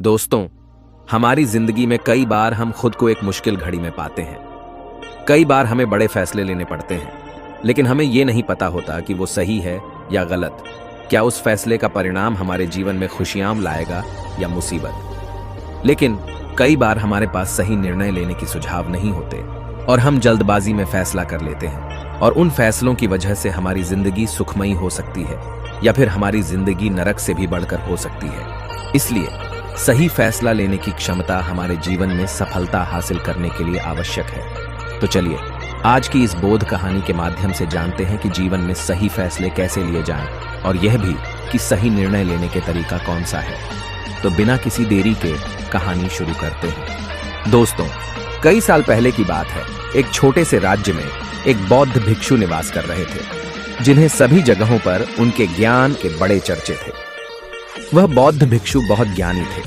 दोस्तों, हमारी जिंदगी में कई बार हम खुद को एक मुश्किल घड़ी में पाते हैं। कई बार हमें बड़े फैसले लेने पड़ते हैं, लेकिन हमें यह नहीं पता होता कि वो सही है या गलत। क्या उस फैसले का परिणाम हमारे जीवन में खुशियां लाएगा या मुसीबत। लेकिन कई बार हमारे पास सही निर्णय लेने की सुझाव नहीं होते और हम जल्दबाजी में फैसला कर लेते हैं, और उन फैसलों की वजह से हमारी जिंदगी सुखमयी हो सकती है या फिर हमारी जिंदगी नरक से भी बढ़कर हो सकती है। इसलिए सही फैसला लेने की क्षमता हमारे जीवन में सफलता हासिल करने के लिए आवश्यक है। तो चलिए आज की इस बोध कहानी के माध्यम से जानते हैं कि जीवन में सही फैसले कैसे लिए जाएं, और यह भी कि सही निर्णय लेने के तरीका कौन सा है। तो बिना किसी देरी के कहानी शुरू करते हैं। दोस्तों, कई साल पहले की बात है। एक छोटे से राज्य में एक बौद्ध भिक्षु निवास कर रहे थे, जिन्हें सभी जगहों पर उनके ज्ञान के बड़े चर्चे थे। वह बौद्ध भिक्षु बहुत ज्ञानी थे।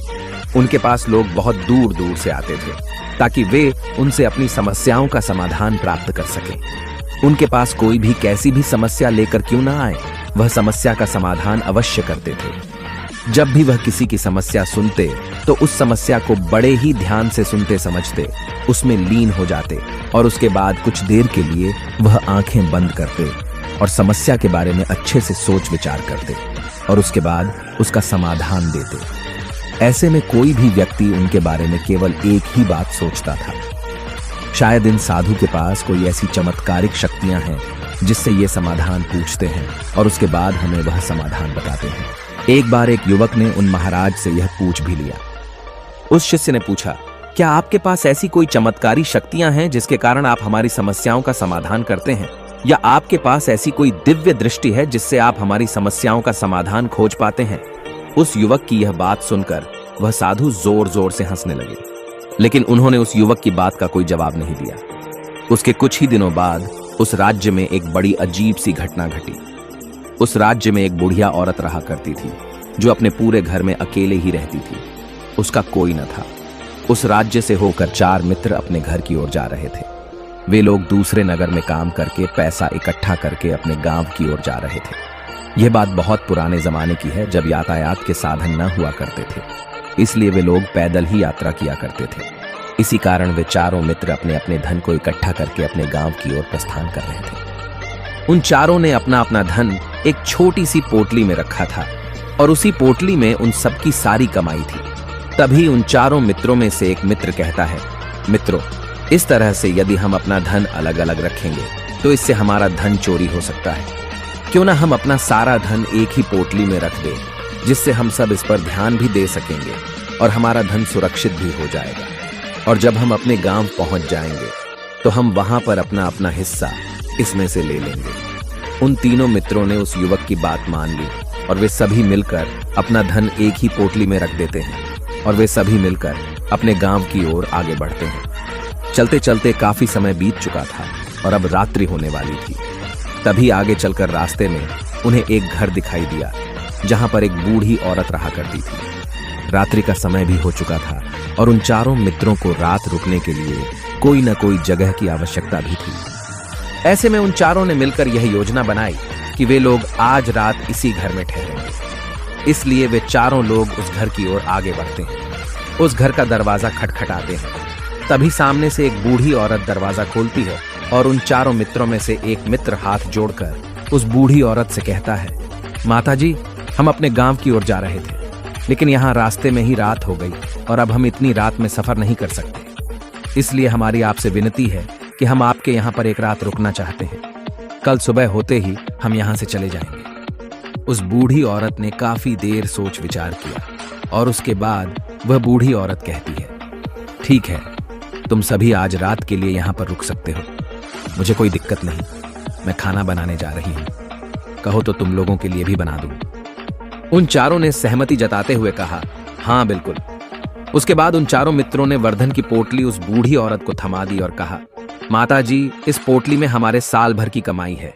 उनके पास लोग बहुत दूर दूर से आते थे ताकि वे उनसे अपनी समस्याओं का समाधान प्राप्त कर सकें। उनके पास कोई भी कैसी भी समस्या लेकर क्यों ना आए, वह समस्या का समाधान अवश्य करते थे। जब भी वह किसी की समस्या सुनते तो उस समस्या को बड़े ही ध्यान से सुनते समझते, उसमें लीन हो जाते और उसके बाद कुछ देर के लिए वह आंखें बंद करते और समस्या के बारे में अच्छे से सोच विचार करते और उसके बाद उसका समाधान देते। ऐसे में कोई भी व्यक्ति उनके बारे में केवल एक ही बात सोचता था, शायद इन साधु के पास कोई ऐसी चमत्कारिक शक्तियां हैं जिससे ये समाधान पूछते हैं और उसके बाद हमें वह समाधान बताते हैं। एक बार एक युवक ने उन महाराज से यह पूछ भी लिया। उस शिष्य ने पूछा, क्या आपके पास ऐसी कोई चमत्कारी शक्तियां हैं जिसके कारण आप हमारी समस्याओं का समाधान करते हैं, या आपके पास ऐसी कोई दिव्य दृष्टि है जिससे आप हमारी समस्याओं का समाधान खोज पाते हैं। उस युवक की यह बात सुनकर वह साधु जोर जोर से हंसने लगे, लेकिन उन्होंने उस युवक की बात का कोई जवाब नहीं दिया। उसके कुछ ही दिनों बाद उस राज्य में एक बड़ी अजीब सी घटना घटी। उस राज्य में एक बुढ़िया औरत रहा करती थी जो अपने पूरे घर में अकेले ही रहती थी। उसका कोई न था। उस राज्य से होकर 4 मित्र अपने घर की ओर जा रहे थे। वे लोग दूसरे नगर में काम करके पैसा इकट्ठा करके अपने गांव की ओर जा रहे थे। यह बात बहुत पुराने जमाने की है, जब यातायात के साधन न हुआ करते थे, इसलिए वे लोग पैदल ही यात्रा किया करते थे। इसी कारण वे चारों मित्र अपने अपने धन को इकट्ठा करके अपने गांव की ओर प्रस्थान कर रहे थे। उन चारों ने अपना अपना धन एक छोटी सी पोटली में रखा था और उसी पोटली में उन सबकी सारी कमाई थी। तभी उन चारों मित्रों में से एक मित्र कहता है, मित्रों, इस तरह से यदि हम अपना धन अलग अलग रखेंगे तो इससे हमारा धन चोरी हो सकता है। क्यों ना हम अपना सारा धन एक ही पोटली में रख दें, जिससे हम सब इस पर ध्यान भी दे सकेंगे और हमारा धन सुरक्षित भी हो जाएगा। और जब हम अपने गांव पहुंच जाएंगे तो हम वहां पर अपना अपना हिस्सा इसमें से ले लेंगे। उन तीनों मित्रों ने उस युवक की बात मान ली और वे सभी मिलकर अपना धन एक ही पोटली में रख देते हैं और वे सभी मिलकर अपने गांव की ओर आगे बढ़ते हैं। चलते चलते काफी समय बीत चुका था और अब रात्रि होने वाली थी। तभी आगे चलकर रास्ते में उन्हें एक घर दिखाई दिया जहां पर एक बूढ़ी औरत रहा करती थी। रात्रि का समय भी हो चुका था और उन चारों मित्रों को रात रुकने के लिए कोई न कोई जगह की आवश्यकता भी थी। ऐसे में उन चारों ने मिलकर यह योजना बनाई कि वे लोग आज रात इसी घर में ठहरेंगे। इसलिए वे चारों लोग उस घर की ओर आगे बढ़ते हैं। उस घर का दरवाजा खटखटाते हैं। तभी सामने से एक बूढ़ी औरत दरवाजा खोलती है और उन चारों मित्रों में से एक मित्र हाथ जोड़कर उस बूढ़ी औरत से कहता है, माताजी, हम अपने गांव की ओर जा रहे थे, लेकिन यहाँ रास्ते में ही रात हो गई और अब हम इतनी रात में सफर नहीं कर सकते। इसलिए हमारी आपसे विनती है कि हम आपके यहाँ पर एक रात रुकना चाहते हैं। कल सुबह होते ही हम यहाँ से चले जाएंगे। उस बूढ़ी औरत ने काफी देर सोच विचार किया और उसके बाद वह बूढ़ी औरत कहती है, ठीक है, तुम सभी आज रात के लिए यहाँ पर रुक सकते हो। मुझे कोई दिक्कत नहीं, मैं खाना बनाने जा रही हूँ। कहो तो तुम लोगों के लिए भी बना दूं। उन चारों ने सहमति जताते हुए कहा, हाँ बिल्कुल। उसके बाद उन चारों मित्रों ने वर्धन की पोटली उस बूढ़ी औरत को थमा दी और कहा, माताजी, इस पोटली में हमारे साल भर की कमाई है।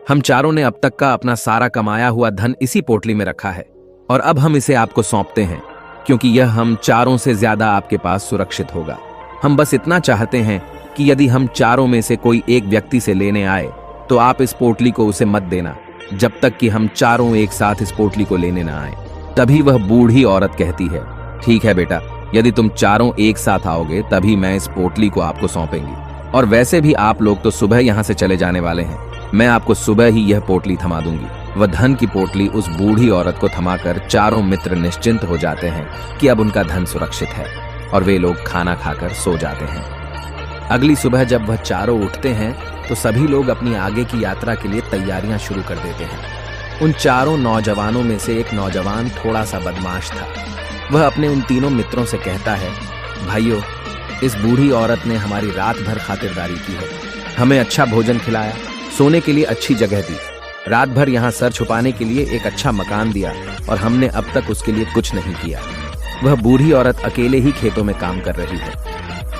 हम चारों ने अब तक का अपना सारा कमाया हुआ धन इसी पोटली में रखा है और अब हम इसे आपको सौंपते हैं, क्योंकि यह हम चारों से ज्यादा आपके पास सुरक्षित होगा। हम बस इतना चाहते हैं कि यदि हम चारों में से कोई एक व्यक्ति से लेने आए तो आप इस पोटली को उसे मत देना जब तक कि हम चारों एक साथ इस पोटली को लेने ना आए। तभी वह बूढ़ी औरत कहती है, ठीक है बेटा, यदि तुम चारों एक साथ आओगे तभी मैं इस पोटली को आपको सौंपेंगी। और वैसे भी आप लोग तो सुबह यहाँ से चले जाने वाले हैं। मैं आपको सुबह ही यह पोटली थमा दूंगी। वह धन की पोटली उस बूढ़ी औरत को थमाकर चारों मित्र निश्चिंत हो जाते हैं कि अब उनका धन सुरक्षित है, और वे लोग खाना खाकर सो जाते हैं। अगली सुबह जब वह चारों उठते हैं तो सभी लोग अपनी आगे की यात्रा के लिए तैयारियां शुरू कर देते हैं। उन चारों नौजवानों में से एक नौजवान थोड़ा सा बदमाश था। वह अपने उन तीनों मित्रों से कहता है, भाइयों, इस बूढ़ी औरत ने हमारी रात भर खातिरदारी की है, हमें अच्छा भोजन खिलाया, सोने के लिए अच्छी जगह दी, रात भर यहाँ सर छुपाने के लिए एक अच्छा मकान दिया, और हमने अब तक उसके लिए कुछ नहीं किया। वह बूढ़ी औरत अकेले ही खेतों में काम कर रही है।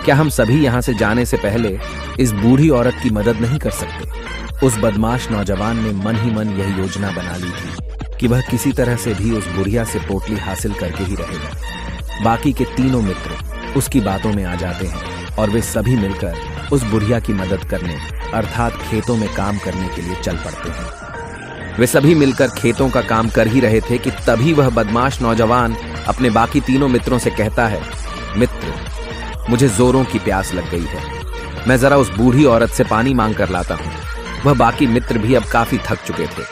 क्या हम सभी यहाँ से जाने से पहले इस बूढ़ी औरत की मदद नहीं कर सकते? उस बदमाश नौजवान ने मन ही मन यह योजना बना ली थी कि वह किसी तरह से भी उस बुढ़िया से पोटली हासिल करके ही रहेगा। बाकी के तीनों मित्र उसकी बातों में आ जाते हैं और वे सभी मिलकर उस बुढ़िया की मदद करने अर्थात खेतों में काम करने के लिए चल पड़ते हैं। वे सभी मिलकर खेतों का काम कर ही रहे थे कि तभी वह बदमाश नौजवान अपने बाकी तीनों मित्रों से कहता है, मित्र, मुझे जोरों की प्यास लग गई है, मैं जरा उस बूढ़ी औरत से पानी मांग कर लाता हूँ। वह बाकी मित्र भी अब काफी थक चुके थे,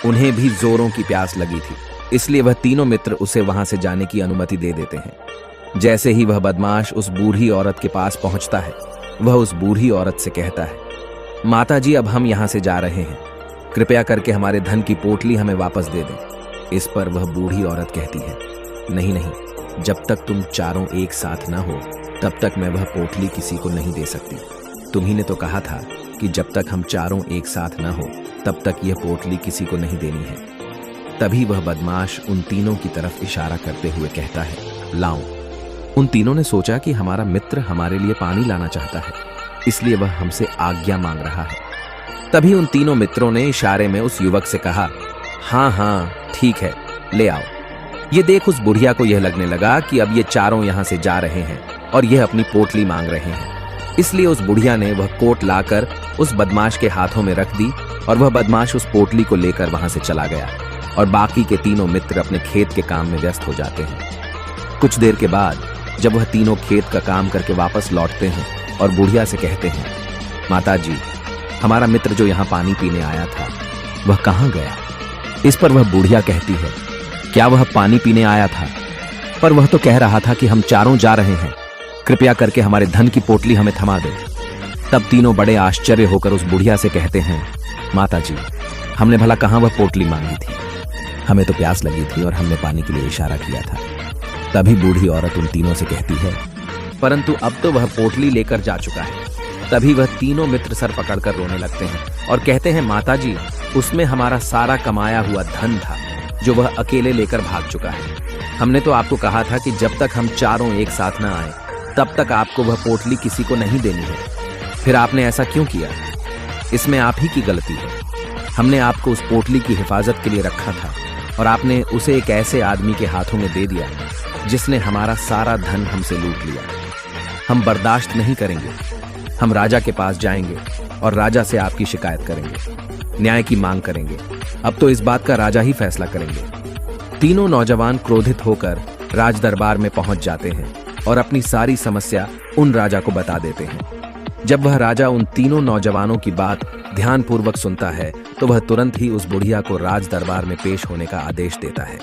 उन्हें भी जोरों की प्यास लगी थी, इसलिए वह तीनों मित्र उसे वहां से जाने की अनुमति दे देते हैं। जैसे ही वह बदमाश उस बूढ़ी औरत के पास पहुंचता है, वह उस बूढ़ी औरत से कहता है, माता जी, अब हम यहां से जा रहे हैं, कृपया करके हमारे धन की पोटली हमें वापस दे दें। इस पर वह बूढ़ी औरत कहती है, नहीं नहीं, जब तक तुम चारों एक साथ न हो तब तक मैं वह पोटली किसी को नहीं दे सकती। तुम्ही ने तो कहा था कि जब तक हम चारों एक साथ न हो तब तक यह पोटली किसी को नहीं देनी है। तभी वह बदमाश उन तीनों की तरफ इशारा करते हुए कहता है, लाओ। उन तीनों ने सोचा कि हमारा मित्र हमारे लिए पानी लाना चाहता है, इसलिए वह हमसे आज्ञा मांग रहा है। तभी उन तीनों मित्रों ने इशारे में उस युवक से कहा, हाँ हाँ ठीक है, ले आओ। ये देख उस बुढ़िया को यह लगने लगा कि अब ये चारों यहां से जा रहे हैं और यह अपनी पोटली मांग रहे हैं, इसलिए उस बुढ़िया ने वह कोट लाकर उस बदमाश के हाथों में रख दी और वह बदमाश उस पोटली को लेकर वहां से चला गया और बाकी के तीनों मित्र अपने खेत के काम में व्यस्त हो जाते हैं। कुछ देर के बाद जब वह तीनों खेत का काम करके वापस लौटते हैं और बुढ़िया से कहते हैं, माता जी, हमारा मित्र जो यहाँ पानी पीने आया था वह कहाँ गया? इस पर वह बुढ़िया कहती है, क्या वह पानी पीने आया था? पर वह तो कह रहा था कि हम चारों जा रहे हैं, कृपया करके हमारे धन की पोटली हमें थमा दे। तब तीनों बड़े आश्चर्य होकर उस बुढ़िया से कहते हैं, माता जी, हमने भला कहाँ वह पोटली मांगी थी, हमें तो प्यास लगी थी और हमने पानी के लिए इशारा किया था। तभी बूढ़ी औरत उन तीनों से कहती है, परंतु अब तो वह पोटली लेकर जा चुका है। तभी वह तीनों मित्र सर पकड़कर रोने लगते हैं और कहते हैं, माता जी, उसमें हमारा सारा कमाया हुआ धन था जो वह अकेले लेकर भाग चुका है। हमने तो आपको कहा था कि जब तक हम चारों एक साथ न आए तब तक आपको वह पोटली किसी को नहीं देनी है, फिर आपने ऐसा क्यों किया? इसमें आप ही की गलती है। हमने आपको उस पोटली की हिफाजत के लिए रखा था और आपने उसे एक ऐसे आदमी के हाथों में दे दिया जिसने हमारा सारा धन हमसे लूट लिया। हम बर्दाश्त नहीं करेंगे, हम राजा के पास जाएंगे और राजा से आपकी शिकायत करेंगे, न्याय की मांग करेंगे। अब तो इस बात का राजा ही फैसला करेंगे। तीनों नौजवान क्रोधित होकर राज दरबार में पहुंच जाते हैं और अपनी सारी समस्या उन राजा को बता देते हैं। जब वह राजा उन तीनों नौजवानों की बात ध्यानपूर्वक सुनता है तो वह तुरंत ही उस बुढ़िया को राज दरबार में पेश होने का आदेश देता है।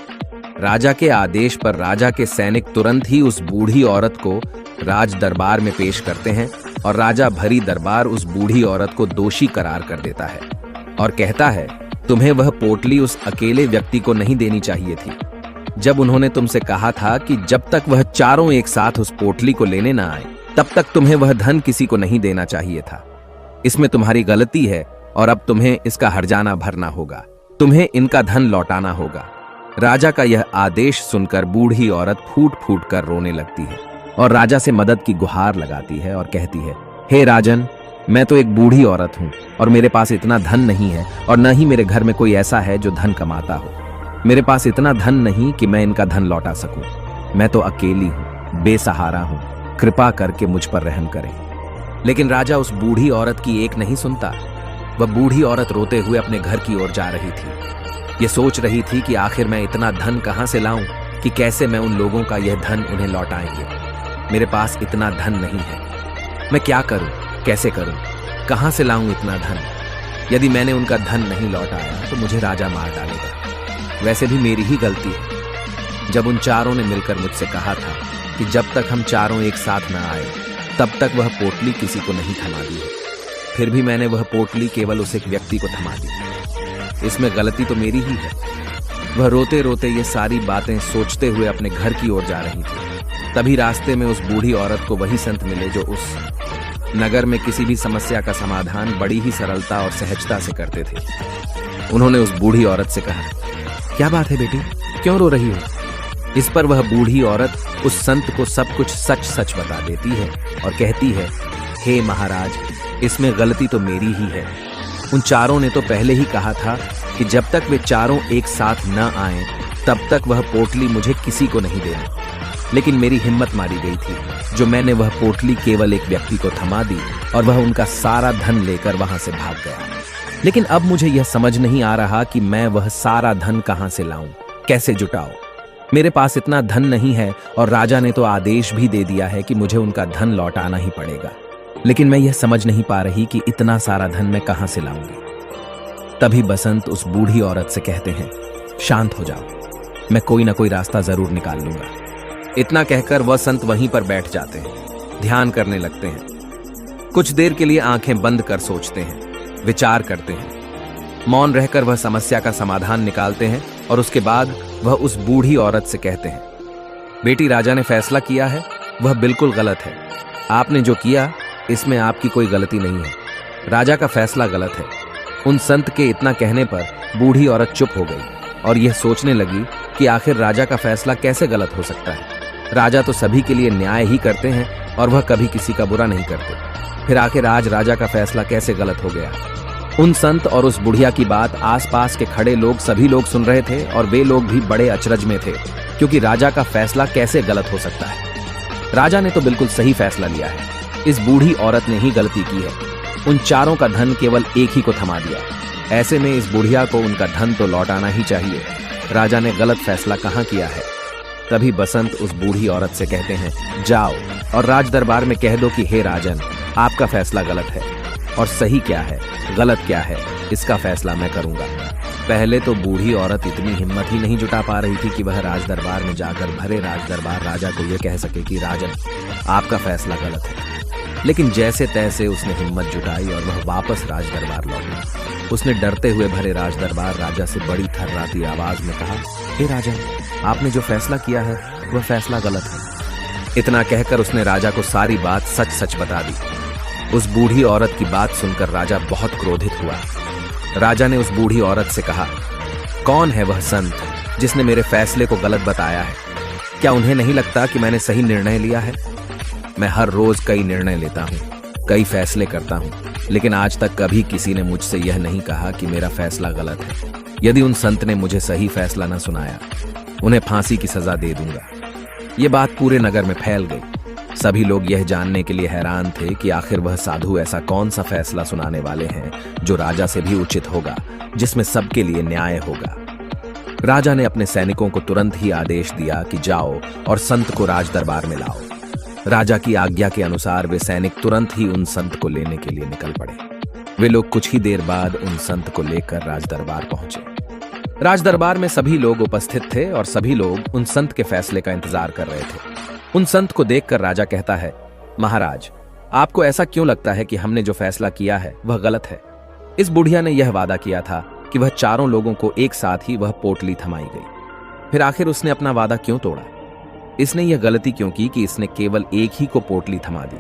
राजा के आदेश पर राजा के सैनिक तुरंत ही उस बूढ़ी औरत को राज दरबार में पेश करते हैं और राजा भरी दरबार उस बूढ़ी औरत को दोषी करार कर देता है और कहता है, तुम्हें वह पोटली उस अकेले व्यक्ति को नहीं देनी चाहिए थी। जब उन्होंने तुमसे कहा था कि जब तक वह चारों एक साथ उस पोटली को लेने ना आए तब तक तुम्हें वह धन किसी को नहीं देना चाहिए था। इसमें तुम्हारी गलती है और अब तुम्हें इसका हर्जाना भरना होगा, तुम्हें इनका धन लौटाना होगा। राजा का यह आदेश सुनकर बूढ़ी औरत फूट फूट कर रोने लगती है और राजा से मदद की गुहार लगाती है और कहती है, हे राजन, मैं तो एक बूढ़ी औरत हूं और मेरे पास इतना धन नहीं है और न ही मेरे घर में कोई ऐसा है जो धन कमाता हो। मेरे पास इतना धन नहीं कि मैं इनका धन लौटा सकूं। मैं तो अकेली हूं, बेसहारा हूं, कृपा करके मुझ पर रहम करें। लेकिन राजा उस बूढ़ी औरत की एक नहीं सुनता। वह बूढ़ी औरत रोते हुए अपने घर की ओर जा रही थी। ये सोच रही थी कि आखिर मैं इतना धन कहां से लाऊं कि कैसे मैं उन लोगों का यह धन उन्हें लौटाएंगे। मेरे पास इतना धन नहीं है। मैं क्या करूं, कैसे करूं, कहां से लाऊं इतना धन? यदि मैंने उनका धन नहीं लौटाया तो मुझे राजा मार डालेगा। वैसे भी मेरी ही गलती है। जब उन चारों ने मिलकर मुझसे कहा था कि जब तक हम चारों एक साथ न आए तब तक वह पोटली किसी को नहीं थमा दी है, फिर भी मैंने वह पोटली केवल उस एक व्यक्ति को थमा दी। इसमें गलती तो मेरी ही है। वह रोते रोते ये सारी बातें सोचते हुए अपने घर की ओर जा रही थी। तभी रास्ते में उस बूढ़ी औरत को वही संत मिले जो उस नगर में किसी भी समस्या का समाधान बड़ी ही सरलता और सहजता से करते थे। उन्होंने उस बूढ़ी औरत से कहा, क्या बात है बेटी, क्यों रो रही हो? इस पर वह बूढ़ी औरत उस संत को सब कुछ सच सच बता देती है और कहती है, हे महाराज, इसमें गलती तो मेरी ही है। उन चारों ने तो पहले ही कहा था कि जब तक वे चारों एक साथ न आएं तब तक वह पोटली मुझे किसी को नहीं देना। लेकिन मेरी हिम्मत मारी गई थी जो मैंने वह पोटली केवल एक व्यक्ति को थमा दी और वह उनका सारा धन लेकर वहां से भाग गया। लेकिन अब मुझे यह समझ नहीं आ रहा कि मैं वह सारा धन कहां से लाऊं, कैसे जुटाऊं। मेरे पास इतना धन नहीं है और राजा ने तो आदेश भी दे दिया है कि मुझे उनका धन लौटाना ही पड़ेगा। लेकिन मैं यह समझ नहीं पा रही कि इतना सारा धन मैं कहां से लाऊंगी। तभी बसंत उस बूढ़ी औरत से कहते हैं, शांत हो जाओ, मैं कोई ना कोई रास्ता जरूर निकाल लूंगा। इतना कहकर वह संत वहीं पर बैठ जाते हैं, ध्यान करने लगते हैं। कुछ देर के लिए आंखें बंद कर सोचते हैं, विचार करते हैं। मौन रहकर वह समस्या का समाधान निकालते हैं और उसके बाद वह उस बूढ़ी औरत से कहते हैं, बेटी, राजा ने फैसला किया है वह बिल्कुल गलत है। आपने जो किया इसमें आपकी कोई गलती नहीं है। राजा का फैसला गलत है। उन संत के इतना कहने पर बूढ़ी औरत चुप हो गई और यह सोचने लगी कि आखिर राजा का फैसला कैसे गलत हो सकता है। राजा तो सभी के लिए न्याय ही करते हैं और वह कभी किसी का बुरा नहीं करते। फिर आखिर आज राजा का फैसला कैसे गलत हो गया? उन संत और उस बुढ़िया की बात आसपास के खड़े लोग सभी लोग सुन रहे थे और वे लोग भी बड़े अचरज में थे, क्योंकि राजा का फैसला कैसे गलत हो सकता है। राजा ने तो बिल्कुल सही फैसला लिया है। इस बूढ़ी औरत ने ही गलती की है। उन चारों का धन केवल एक ही को थमा दिया। ऐसे में इस बुढ़िया को उनका धन तो लौटाना ही चाहिए। राजा ने गलत फैसला कहाँ किया है? तभी बसंत उस बूढ़ी औरत से कहते हैं, जाओ और राज दरबार में कह दो कि हे राजन, आपका फैसला गलत है और सही क्या है, गलत क्या है, इसका फैसला मैं करूंगा। पहले तो बूढ़ी औरत इतनी हिम्मत ही नहीं जुटा पा रही थी कि वह राज दरबार में जाकर भरे राज दरबार राजा को यह कह सके कि राजन, आपका फैसला गलत है। लेकिन जैसे तैसे उसने हिम्मत जुटाई और वह वापस राज दरबार लौटी। उसने डरते हुए भरे राज दरबार राजा से बड़ी थर्राती आवाज में कहा, हे राजन, आपने जो फैसला किया है वह फैसला गलत है। इतना कहकर उसने राजा को सारी बात सच सच बता दी। उस बूढ़ी औरत की बात सुनकर राजा बहुत क्रोधित हुआ। राजा ने उस बूढ़ी औरत से कहा, कौन है वह संत जिसने मेरे फैसले को गलत बताया है? क्या उन्हें नहीं लगता कि मैंने सही निर्णय लिया है? मैं हर रोज कई निर्णय लेता हूँ, कई फैसले करता हूँ, लेकिन आज तक कभी किसी ने मुझसे यह नहीं कहा कि मेरा फैसला गलत है। यदि उन संत ने मुझे सही फैसला न सुनाया, उन्हें फांसी की सजा दे दूंगा। ये बात पूरे नगर में फैल गई। सभी लोग यह जानने के लिए हैरान थे कि आखिर वह साधु ऐसा कौन सा फैसला सुनाने वाले हैं जो राजा से भी उचित होगा, जिसमें सबके लिए न्याय होगा। राजा ने अपने सैनिकों को तुरंत ही आदेश दिया कि जाओ और संत को राज दरबार में लाओ। राजा की आज्ञा के अनुसार वे सैनिक तुरंत ही उन संत को लेने के लिए निकल पड़े। वे लोग कुछ ही देर बाद उन संत को लेकर राज दरबार पहुंचे। राज दरबार में सभी लोग उपस्थित थे और सभी लोग उन संत के फैसले का इंतजार कर रहे थे। उन संत को देखकर राजा कहता है, महाराज, आपको ऐसा क्यों लगता है कि हमने जो फैसला किया है वह गलत है? इस बुढ़िया ने यह वादा किया था कि वह चारों लोगों को एक साथ ही वह पोटली थमाई गई। फिर आखिर उसने अपना वादा क्यों तोड़ा? इसने यह गलती क्यों की कि इसने केवल एक ही को पोटली थमा दी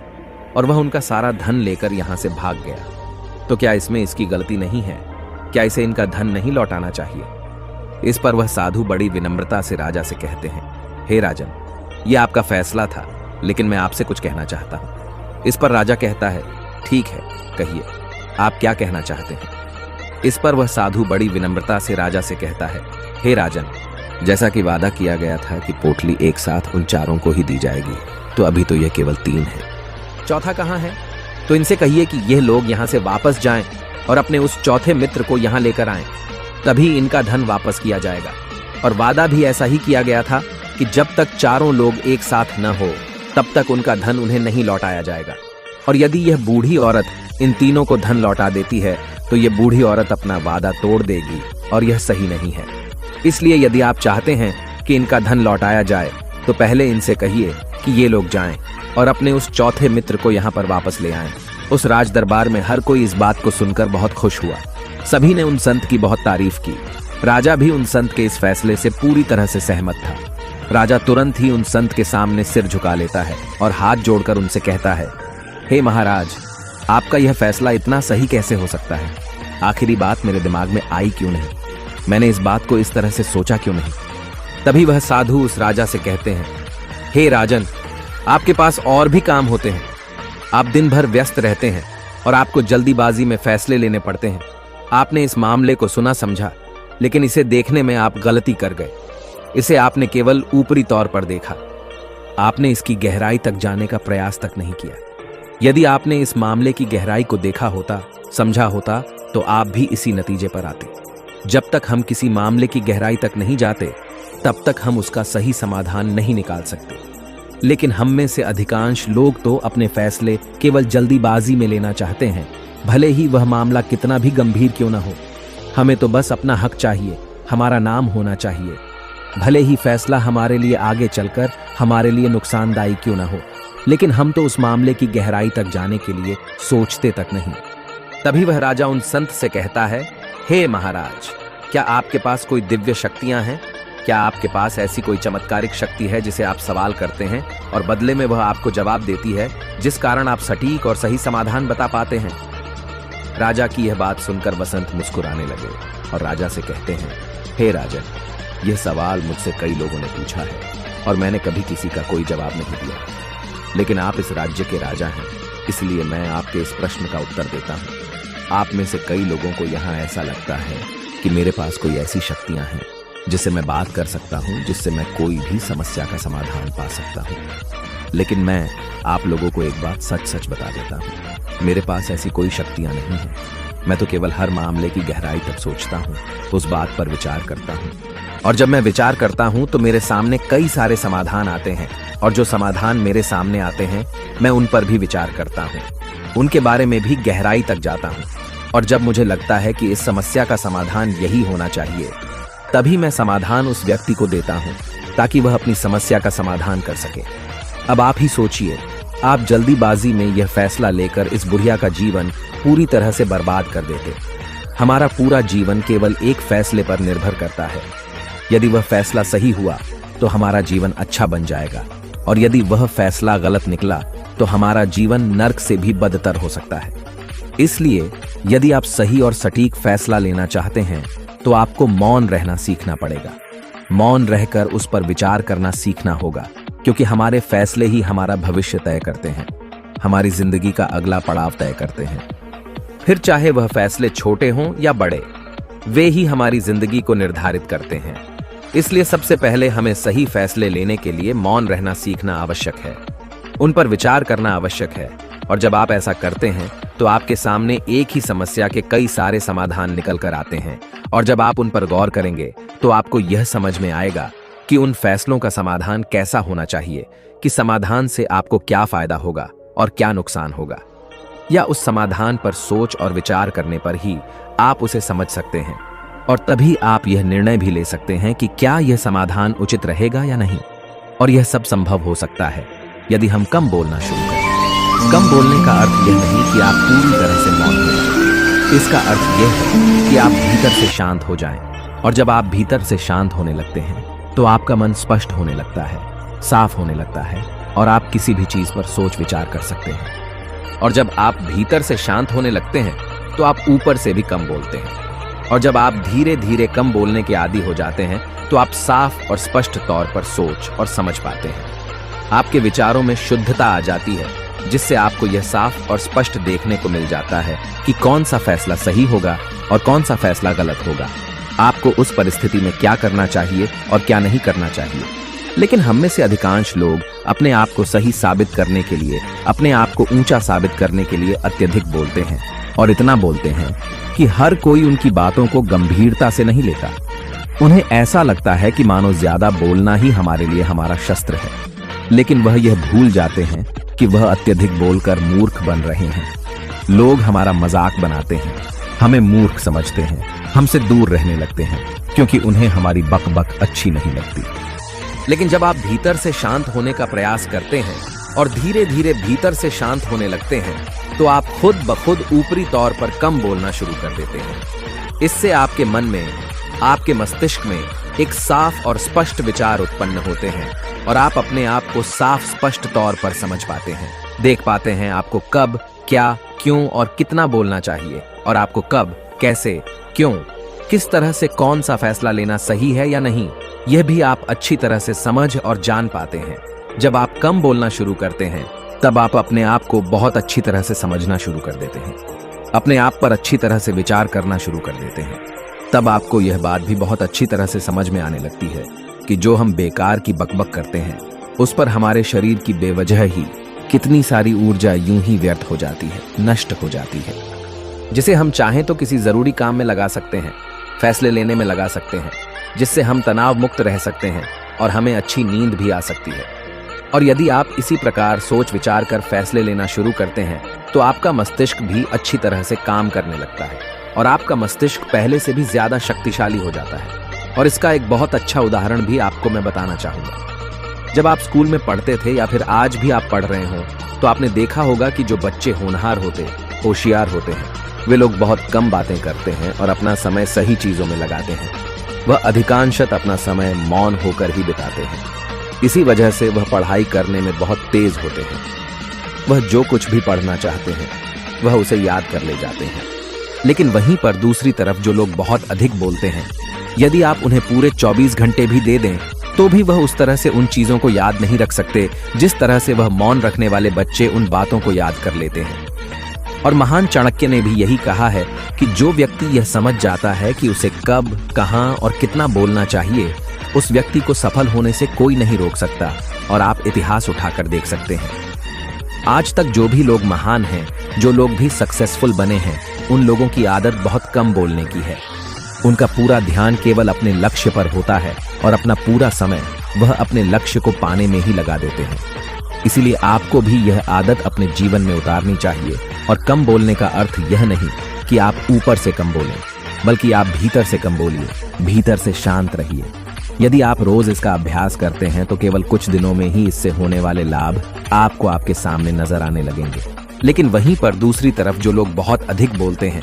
और वह उनका सारा धन लेकर यहां से भाग गया? तो क्या इसमें इसकी गलती नहीं है? क्या इसे इनका धन नहीं लौटाना चाहिए? इस पर वह साधु बड़ी विनम्रता से राजा से कहते हैं, हे राजन, यह आपका फैसला था, लेकिन मैं आपसे कुछ कहना चाहता हूं। इस पर राजा कहता है, ठीक है, कहिए, आप क्या कहना चाहते हैं? इस पर वह साधु बड़ी विनम्रता से राजा से कहता है, हे राजन, जैसा कि वादा किया गया था कि पोटली एक साथ उन चारों को ही दी जाएगी, तो अभी तो यह केवल 3 है। चौथा कहां है? तो इनसे कहिए कि यह लोग यहां से वापस जाएं और अपने उस चौथे मित्र को यहां लेकर आएं, तभी इनका धन वापस किया जाएगा। और वादा भी ऐसा ही किया गया था कि जब तक चारों लोग एक साथ न हो तब तक उनका धन उन्हें नहीं लौटाया जाएगा। और यदि यह बूढ़ी औरत इन तीनों को धन लौटा देती है तो यह बूढ़ी औरत अपना वादा तोड़ देगी और यह सही नहीं है। इसलिए यदि आप चाहते हैं कि इनका धन लौटाया जाए तो पहले इनसे कहिए कि ये लोग जाएं और अपने उस चौथे मित्र को यहाँ पर वापस ले आएं। उस राज दरबार में हर कोई इस बात को सुनकर बहुत खुश हुआ। सभी ने उन संत की बहुत तारीफ की। राजा भी उन संत के इस फैसले से पूरी तरह से सहमत था। राजा तुरंत ही उन संत के सामने सिर झुका लेता है और हाथ जोड़कर उनसे कहता है, हे महाराज, आपका यह फैसला इतना सही कैसे हो सकता है? आखिरी बात मेरे दिमाग में आई क्यों नहीं? मैंने इस बात को इस तरह से सोचा क्यों नहीं? तभी वह साधु उस राजा से कहते हैं, हे राजन, आपके पास और भी काम होते हैं। आप दिन भर व्यस्त रहते हैं और आपको जल्दीबाजी में फैसले लेने पड़ते हैं। आपने इस मामले को सुना समझा, लेकिन इसे देखने में आप गलती कर गए। इसे आपने केवल ऊपरी तौर पर देखा। आपने इसकी गहराई तक जाने का प्रयास तक नहीं किया। यदि आपने इस मामले की गहराई को देखा होता, समझा होता, तो आप भी इसी नतीजे पर आते। जब तक हम किसी मामले की गहराई तक नहीं जाते तब तक हम उसका सही समाधान नहीं निकाल सकते। लेकिन हम में से अधिकांश लोग तो अपने फैसले केवल जल्दीबाजी में लेना चाहते हैं, भले ही वह मामला कितना भी गंभीर क्यों ना हो। हमें तो बस अपना हक चाहिए, हमारा नाम होना चाहिए, भले ही फैसला हमारे लिए आगे चलकर हमारे लिए नुकसानदायी क्यों ना हो। लेकिन हम तो उस मामले की गहराई तक जाने के लिए सोचते तक नहीं। तभी वह राजा उन संत से कहता है, हे महाराज, क्या आपके पास कोई दिव्य शक्तियां हैं? क्या आपके पास ऐसी कोई चमत्कारिक शक्ति है जिसे आप सवाल करते हैं और बदले में वह आपको जवाब देती है, जिस कारण आप सटीक और सही समाधान बता पाते हैं? राजा की यह बात सुनकर बसंत मुस्कुराने लगे और राजा से कहते हैं, हे राजन, यह सवाल मुझसे कई लोगों ने पूछा है और मैंने कभी किसी का कोई जवाब नहीं दिया। लेकिन आप इस राज्य के राजा हैं, इसलिए मैं आपके इस प्रश्न का उत्तर देता हूं। आप में से कई लोगों को यहां ऐसा लगता है कि मेरे पास कोई ऐसी शक्तियां हैं जिससे मैं बात कर सकता हूं, जिससे मैं कोई भी समस्या का समाधान पा सकता हूं। लेकिन मैं आप लोगों को एक बात सच सच बता देता हूं, मेरे पास ऐसी कोई शक्तियां नहीं हैं। मैं तो केवल हर मामले की गहराई तक सोचता हूं, उस बात पर विचार करता हूं, और जब मैं विचार करता हूं तो मेरे सामने कई सारे समाधान आते हैं, और जो समाधान मेरे सामने आते हैं मैं उन पर भी विचार करता हूं, उनके बारे में भी गहराई तक जाता हूं। और जब मुझे लगता है कि इस समस्या का समाधान यही होना चाहिए, तभी मैं समाधान उस व्यक्ति को देता हूं ताकि वह अपनी समस्या का समाधान कर सके। अब आप ही सोचिए, आप जल्दीबाजी में यह फैसला लेकर इस बुढ़िया का जीवन पूरी तरह से बर्बाद कर देते। हमारा पूरा जीवन केवल एक फैसले पर निर्भर करता है। यदि वह फैसला सही हुआ तो हमारा जीवन अच्छा बन जाएगा, और यदि वह फैसला गलत निकला तो हमारा जीवन नर्क से भी बदतर हो सकता है। इसलिए यदि आप सही और सटीक फैसला लेना चाहते हैं तो आपको मौन रहना सीखना पड़ेगा। मौन रहकर उस पर विचार करना सीखना होगा, क्योंकि हमारे फैसले ही हमारा भविष्य तय करते हैं, हमारी जिंदगी का अगला पड़ाव तय करते हैं। फिर चाहे वह फैसले छोटे हों या बड़े, वे ही हमारी जिंदगी को निर्धारित करते हैं। इसलिए सबसे पहले हमें सही फैसले लेने के लिए मौन रहना सीखना आवश्यक है, उन पर विचार करना आवश्यक है। और जब आप ऐसा करते हैं तो आपके सामने एक ही समस्या के कई सारे समाधान निकल कर आते हैं, और जब आप उन पर गौर करेंगे तो आपको यह समझ में आएगा कि उन फैसलों का समाधान कैसा होना चाहिए, कि समाधान से आपको क्या फायदा होगा और क्या नुकसान होगा। या उस समाधान पर सोच और विचार करने पर ही आप उसे समझ सकते हैं, और तभी आप यह निर्णय भी ले सकते हैं कि क्या यह समाधान उचित रहेगा या नहीं। और यह सब संभव हो सकता है यदि हम कम बोलना शुरू करें। कम बोलने का अर्थ यह नहीं कि आप पूरी तरह से मौन हो जाएं। इसका अर्थ यह है कि आप भीतर से शांत हो जाएं, और जब आप भीतर से शांत होने लगते हैं तो आपका मन स्पष्ट होने लगता है, साफ होने लगता है, और आप किसी भी चीज पर सोच विचार कर सकते हैं। और जब आप भीतर से शांत होने लगते हैं तो आप ऊपर से भी कम बोलते हैं, और जब आप धीरे धीरे कम बोलने के आदी हो जाते हैं तो आप साफ और स्पष्ट तौर पर सोच और समझ पाते हैं। आपके विचारों में शुद्धता आ जाती है, जिससे आपको यह साफ और स्पष्ट देखने को मिल जाता है कि कौन सा फैसला सही होगा और कौन सा फैसला गलत होगा। आपको उस परिस्थिति में क्या करना चाहिए और क्या नहीं करना चाहिए। लेकिन हम में से अधिकांश लोग अपने आप को सही साबित करने के लिए, अपने आप को ऊंचा साबित करने के लिए अत्यधिक बोलते हैं, और इतना बोलते हैं कि हर कोई उनकी बातों को गंभीरता से नहीं लेता। उन्हें ऐसा लगता है कि मानो ज्यादा बोलना ही हमारे लिए हमारा शस्त्र है, लेकिन वह यह भूल जाते हैं कि वह अत्यधिक बोलकर मूर्ख बन रहे हैं। लोग हमारा मजाक बनाते हैं, हमें मूर्ख समझते हैं, हमसे दूर रहने लगते हैं क्योंकि उन्हें हमारी बकबक अच्छी नहीं लगती। लेकिन जब आप भीतर से शांत होने का प्रयास करते हैं और धीरे धीरे भीतर से शांत होने लगते हैं, तो आप खुद ब खुद ऊपरी तौर पर कम बोलना शुरू कर देते हैं। इससे आपके मन में, आपके मस्तिष्क में एक साफ और स्पष्ट विचार उत्पन्न होते हैं और आप अपने आप को साफ स्पष्ट तौर पर समझ पाते हैं, देख पाते हैं आपको कब, क्या, क्यों और कितना बोलना चाहिए और आपको कब, कैसे, क्यों, किस तरह से कौन सा फैसला लेना सही है या नहीं, यह भी आप अच्छी तरह से समझ और जान पाते हैं। जब आप कम बोलना शुरू करते हैं, तब आप अपने आप को बहुत अच्छी तरह से समझना शुरू कर देते हैं, अपने आप पर अच्छी तरह से विचार करना शुरू कर देते हैं। तब आपको यह बात भी बहुत अच्छी तरह से समझ में आने लगती है कि जो हम बेकार की बकबक करते हैं, उस पर हमारे शरीर की बेवजह ही कितनी सारी ऊर्जा यूं ही व्यर्थ हो जाती है, नष्ट हो जाती है, जिसे हम चाहें तो किसी जरूरी काम में लगा सकते हैं, फैसले लेने में लगा सकते हैं, जिससे हम तनाव मुक्त रह सकते हैं और हमें अच्छी नींद भी आ सकती है। और यदि आप इसी प्रकार सोच विचार कर फैसले लेना शुरू करते हैं, तो आपका मस्तिष्क भी अच्छी तरह से काम करने लगता है और आपका मस्तिष्क पहले से भी ज्यादा शक्तिशाली हो जाता है। और इसका एक बहुत अच्छा उदाहरण भी आपको मैं बताना चाहूंगा। जब आप स्कूल में पढ़ते थे या फिर आज भी आप पढ़ रहे हो, तो आपने देखा होगा कि जो बच्चे होनहार होते, होशियार होते हैं, वे लोग बहुत कम बातें करते हैं और अपना समय सही चीजों में लगाते हैं। वह अधिकांशतः अपना समय मौन होकर ही बिताते हैं। इसी वजह से वह पढ़ाई करने में बहुत तेज होते हैं। वह जो कुछ भी पढ़ना चाहते हैं, वह उसे याद कर ले जाते हैं। लेकिन वहीं पर दूसरी तरफ जो लोग बहुत अधिक बोलते हैं, यदि आप उन्हें पूरे 24 घंटे भी दे दें, तो भी वह उस तरह से उन चीजों को याद नहीं रख सकते जिस तरह से वह मौन रखने वाले बच्चे उन बातों को याद कर लेते हैं। और महान चाणक्य ने भी यही कहा है कि जो व्यक्ति यह समझ जाता है कि उसे कब, कहां और कितना बोलना चाहिए, उस व्यक्ति को सफल होने से कोई नहीं रोक सकता। और आप इतिहास उठाकर देख सकते हैं, आज तक जो भी लोग महान हैं, जो लोग भी सक्सेसफुल बने हैं, उन लोगों की आदत बहुत कम बोलने की है। उनका पूरा ध्यान केवल अपने लक्ष्य पर होता है और अपना पूरा समय वह अपने लक्ष्य को पाने में ही लगा देते हैं। इसीलिए आपको भी यह आदत अपने जीवन में उतारनी चाहिए। और कम बोलने का अर्थ यह नहीं कि आप ऊपर से कम बोलें, बल्कि आप भीतर से कम बोलिए, भीतर से शांत रहिए। यदि आप रोज इसका अभ्यास करते हैं, तो केवल कुछ दिनों में ही इससे होने वाले लाभ आपको आपके सामने नजर आने लगेंगे। लेकिन वहीं पर दूसरी तरफ जो लोग बहुत अधिक बोलते हैं,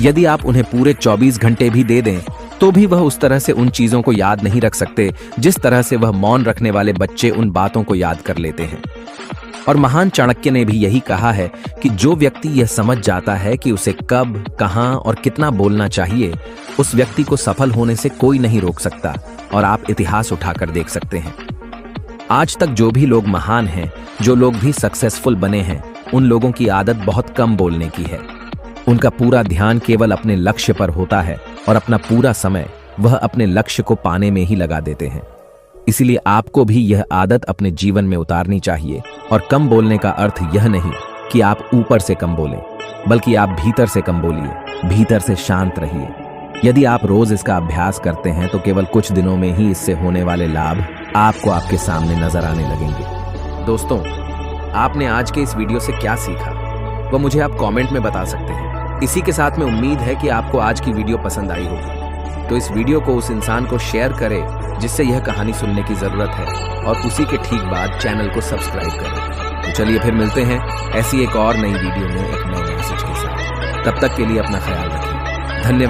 यदि आप उन्हें पूरे 24 घंटे भी दे दें, तो भी वह उस तरह से उन चीजों को याद नहीं रख सकते जिस तरह से वह मौन रखने वाले बच्चे उन बातों को याद कर लेते हैं। और महान चाणक्य ने भी यही कहा है कि जो व्यक्ति यह समझ जाता है कि उसे कब, कहां और कितना बोलना चाहिए, उस व्यक्ति को सफल होने से कोई नहीं रोक सकता। और आप इतिहास उठाकर देख सकते हैं, आज तक जो भी लोग महान हैं, जो लोग भी सक्सेसफुल बने हैं, उन लोगों की आदत बहुत कम बोलने की है। उनका पूरा ध्यान केवल अपने लक्ष्य पर होता है और अपना पूरा समय वह अपने लक्ष्य को पाने में ही लगा देते हैं। इसीलिए आपको भी यह आदत अपने जीवन में उतारनी चाहिए। और कम बोलने का अर्थ यह नहीं कि आप ऊपर से कम बोलें, बल्कि आप भीतर से कम बोलिए, भीतर से शांत रहिए। यदि आप रोज इसका अभ्यास करते हैं, तो केवल कुछ दिनों में ही इससे होने वाले लाभ आपको आपके सामने नजर आने लगेंगे। दोस्तों, आपने आज के इस वीडियो से क्या सीखा, वो मुझे आप कमेंट में बता सकते हैं। इसी के साथ में उम्मीद है कि आपको आज की वीडियो पसंद आई होगी। तो इस वीडियो को उस इंसान को शेयर करें जिससे यह कहानी सुनने की जरूरत है, और उसी के ठीक बाद चैनल को सब्सक्राइब करें। तो चलिए फिर मिलते हैं ऐसी एक और नई वीडियो में एक नए मैसेज के साथ। तब तक के लिए अपना ख्याल रखिए। धन्यवाद।